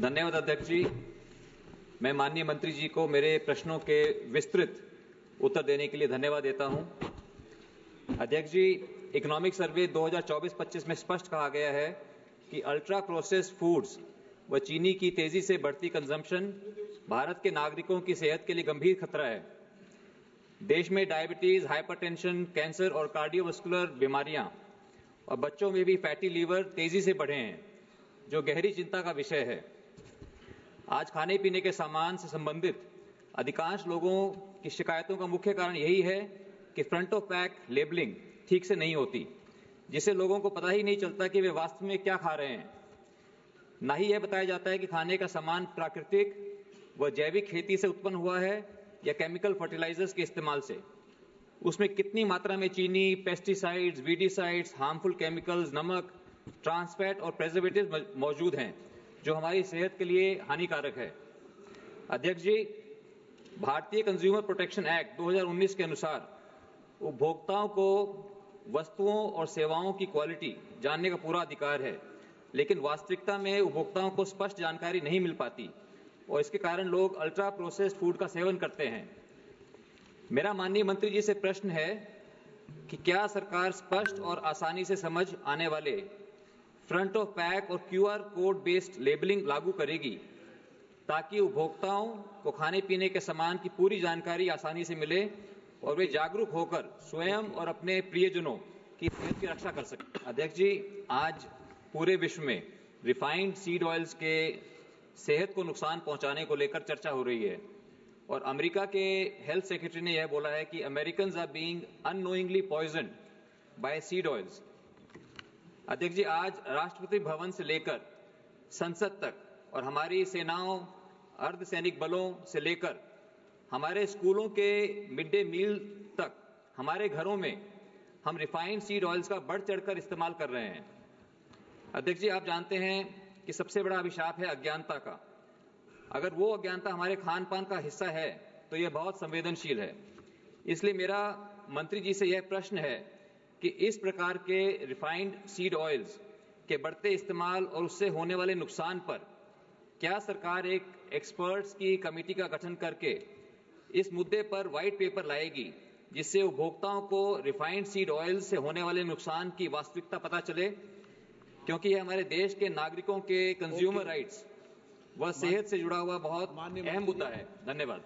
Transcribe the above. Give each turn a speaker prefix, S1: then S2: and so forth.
S1: धन्यवाद अध्यक्ष जी। मैं माननीय मंत्री जी को मेरे प्रश्नों के विस्तृत उत्तर देने के लिए धन्यवाद देता हूं। अध्यक्ष जी, इकोनॉमिक सर्वे 2024-25 में स्पष्ट कहा गया है कि अल्ट्रा प्रोसेस्ड फूड्स व चीनी की तेजी से बढ़ती कंजम्पशन भारत के नागरिकों की सेहत के लिए गंभीर खतरा है। देश में डायबिटीज, हाइपरटेंशन, कैंसर और कार्डियोवास्कुलर बीमारियां और बच्चों में भी फैटी लीवर तेजी से बढ़े हैं, जो गहरी चिंता का विषय है। आज खाने पीने के सामान से संबंधित अधिकांश लोगों की शिकायतों का मुख्य कारण यही है कि फ्रंट ऑफ पैक लेबलिंग ठीक से नहीं होती, जिससे लोगों को पता ही नहीं चलता कि वे वास्तव में क्या खा रहे हैं। ना ही यह बताया जाता है कि खाने का सामान प्राकृतिक व जैविक खेती से उत्पन्न हुआ है या केमिकल फर्टिलाइजर्स के इस्तेमाल से। उसमें कितनी मात्रा में चीनी, पेस्टिसाइड्स, वीडिसाइड्स, हार्मफुल केमिकल्स, नमक, ट्रांसफैट और प्रिजर्वेटिव मौजूद हैं, जो हमारी सेहत के लिए हानिकारक है। अध्यक्ष जी, भारतीय कंज्यूमर प्रोटेक्शन एक्ट 2019 के अनुसार उपभोक्ताओं को वस्तुओं और सेवाओं की क्वालिटी जानने का पूरा अधिकार है, लेकिन वास्तविकता में उपभोक्ताओं को स्पष्ट जानकारी नहीं मिल पाती और इसके कारण लोग अल्ट्रा प्रोसेस्ड फूड का सेवन करते हैं। मेरा माननीय मंत्री जी से प्रश्न है कि क्या सरकार स्पष्ट और आसानी से समझ आने वाले फ्रंट ऑफ पैक और QR कोड बेस्ड लेबलिंग लागू करेगी, ताकि उपभोक्ताओं को खाने पीने के सामान की पूरी जानकारी आसानी से मिले और वे जागरूक होकर स्वयं और अपने प्रियजनों की सेहत की रक्षा कर सकें। अध्यक्ष जी, आज पूरे विश्व में रिफाइंड सीड ऑयल्स के सेहत को नुकसान पहुंचाने को लेकर चर्चा हो रही है और अमेरिका के हेल्थ सेक्रेटरी ने यह बोला है कि Americans are being unknowingly poisoned by seed oils. अध्यक्ष जी, आज राष्ट्रपति भवन से लेकर संसद तक और हमारी सेनाओं, अर्धसैनिक बलों से लेकर हमारे स्कूलों के मिड डे मील तक, हमारे घरों में हम रिफाइंड सीड ऑयल्स का बढ़ चढ़कर इस्तेमाल कर रहे हैं। अध्यक्ष जी, आप जानते हैं कि सबसे बड़ा अभिशाप है अज्ञानता का। अगर वो अज्ञानता हमारे खान पान का हिस्सा है तो यह बहुत संवेदनशील है। इसलिए मेरा मंत्री जी से यह प्रश्न है कि इस प्रकार के रिफाइंड सीड ऑयल्स के बढ़ते इस्तेमाल और उससे होने वाले नुकसान पर क्या सरकार एक एक्सपर्ट्स की कमेटी का गठन करके इस मुद्दे पर व्हाइट पेपर लाएगी, जिससे उपभोक्ताओं को रिफाइंड सीड ऑयल से होने वाले नुकसान की वास्तविकता पता चले, क्योंकि यह हमारे देश के नागरिकों के कंज्यूमर राइट्स व सेहत से जुड़ा हुआ बहुत अहम मुद्दा है। धन्यवाद।